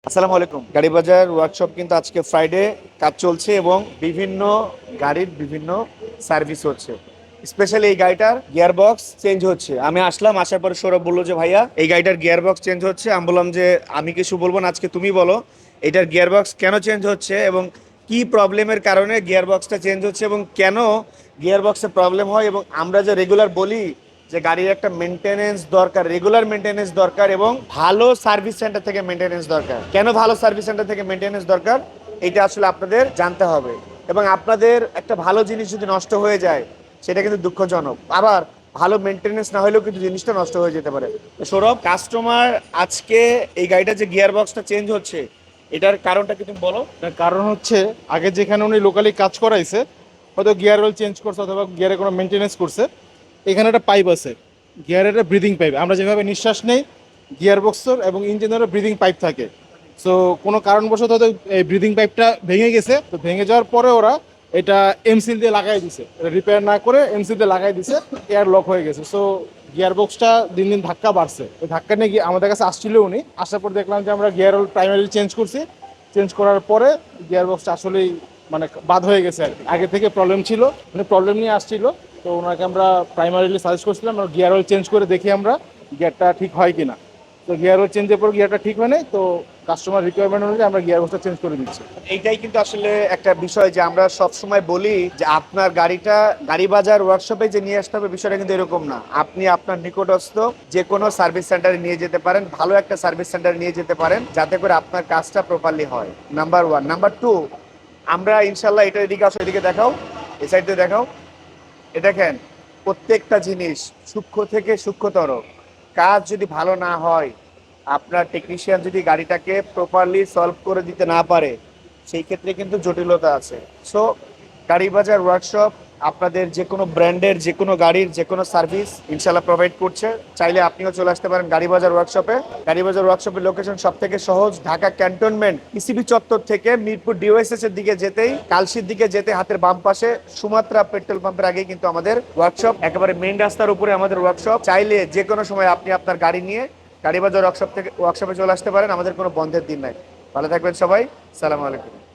আসসালামু আলাইকুম। গাড়ি বাজার ওয়ার্কশপ কিন্তু আজকে ফ্রাইডে কাজ চলছে এবং বিভিন্ন গাড়ির বিভিন্ন সার্ভিস হচ্ছে। স্পেশালি এই গাড়িটার গিয়ার বক্স চেঞ্জ হচ্ছে। আমি আসলাম, আসার পরে সৌরভ বললো যে ভাইয়া এই গাড়িটার গিয়ার বক্স চেঞ্জ হচ্ছে। আমি বললাম যে আমি কিছু বলবো না, আজকে তুমি বলো এটার গিয়ার বক্স কেন চেঞ্জ হচ্ছে এবং কি প্রবলেমের কারণে গিয়ার বক্সটা চেঞ্জ হচ্ছে এবং কেন গিয়ার বক্সে প্রবলেম হয়, এবং আমরা যে রেগুলার বলি যে গাড়ির একটা মেনটেনেন্স দরকার, রেগুলার মেনটেনেন্স দরকার এবং ভালো সার্ভিস সেন্টার থেকে মেনটেনেন্স দরকার। কেন ভালো সার্ভিস সেন্টার থেকে মেনটেনেন্স দরকার এটা আসলে আপনাদের জানতে হবে। এবং আপনাদের একটা ভালো জিনিস যদি নষ্ট হয়ে যায় সেটা কিন্তু দুঃখজনক। আবার ভালো মেনটেনেন্স না হলেও কিন্তু জিনিসটা নষ্ট হয়ে যেতে পারে। তো সৌরভ, কাস্টমার আজকে এই গাড়িটা যে গিয়ার বক্সটা চেঞ্জ হচ্ছে এটার কারণটা কি তুমি বলো। তার কারণ হচ্ছে আগে যেখানে উনি লোকালি কাজ করাইছে, হয়তো গিয়ার অয়েল চেঞ্জ করছে অথবা গিয়ারে কোনো মেনটেনেন্স করছে, এখানে একটা পাইপ আছে, গিয়ারের একটা ব্রিদিং পাইপ। আমরা যেভাবে নিঃশ্বাস নেই, গিয়ার বক্সের এবং ইঞ্জিনেরও ব্রিদিং পাইপ থাকে। সো কোনো কারণবশত হয়তো এই ব্রিদিং পাইপটা ভেঙে গেছে। তো ভেঙে যাওয়ার পরে ওরা এটা এমসিল দিয়ে লাগাই দিছে, রিপেয়ার না করে এমসিল দিয়ে লাগাই দিছে, এয়ার লক হয়ে গেছে। সো গিয়ার বক্সটা দিন দিন ধাক্কা বাড়ছে। ওই ধাক্কা নিয়ে গিয়ে আমাদের কাছে আসছিল উনি, আসার পর দেখলাম যে আমরা গিয়ার অয়েল প্রাইমারি চেঞ্জ করছি। চেঞ্জ করার পরে গিয়ার বক্সটা আসলেই মানে বাদ হয়ে গেছে আর কি। আগে থেকে প্রবলেম ছিল, মানে প্রবলেম নিয়ে আসছিল। তো ওনাকে আমরা প্রাইমারিলি সাজেস্ট করছিলাম গিয়ার অয়েল চেঞ্জ করে দেখি আমরা গিয়ারটা ঠিক হয় কিনা। তো গিয়ার অয়েল চেঞ্জের পর গিয়ারটা ঠিক হয় নাই, তো কাস্টমার রিকোয়ারমেন্ট অনুযায়ী আমরা গিয়ার বক্সটা চেঞ্জ করে দিচ্ছি। এইটাই কিন্তু আসলে একটা বিষয় যে আমরা সব সময় বলি যে আপনার গাড়িটা গাড়ি বাজার ওয়ার্কশপে যে নিয়ে আসতে হবে, বিষয়টা কিন্তু এরকম না। আপনি আপনার নিকটস্থ যে কোনো সার্ভিস সেন্টারে নিয়ে যেতে পারেন, ভালো একটা সার্ভিস সেন্টারে নিয়ে যেতে পারেন, যাতে করে আপনার কাজটা প্রপারলি হয়। Number one. নাম্বার টু, আমরা ইনশাল্লাহ এটা এদিকে আসো, এদিকে দেখাও, এই সাইড দিয়ে দেখাও। এ দেখেন, প্রত্যেকটা জিনিস সূক্ষ্ম থেকে সূক্ষ্মতর। কাজ যদি ভালো না হয়, আপনার টেকনিশিয়ান যদি গাড়িটাকে প্রপারলি সলভ করে দিতে না পারে, সেই ক্ষেত্রে কিন্তু জটিলতা আছে। সো গাড়ি বাজার ওয়ার্কশপ আপনাদের যে কোনো ব্র্যান্ডের যে কোনো গাড়ির যে কোনো সার্ভিস ইনশাল্লাহ প্রোভাইড করছে। চাইলে আপনিও চলে আসতে পারেন গাড়ি বাজার ওয়ার্কশপে। গাড়ি বাজার ওয়ার্কশপের লোকেশন সব থেকে সহজ, ঢাকা ক্যান্টনমেন্ট ইসিবি চত্বর থেকে মিরপুর ডিওএসএস এর দিকে যেতেই, কালশির দিকে যেতে হাতের বাম পাশে সুমাত্রা পেট্রোল পাম্পের আগেই কিন্তু আমাদের ওয়ার্কশপ, একেবারে মেইন রাস্তার উপরে আমাদের ওয়ার্কশপ। চাইলে যে কোনো সময় আপনি আপনার গাড়ি নিয়ে গাড়ি বাজার ওয়ার্কশপে চলে আসতে পারেন। আমাদের কোনো বন্ধের দিন নাই। ভালো থাকবেন সবাই। সালাম আলাইকুম।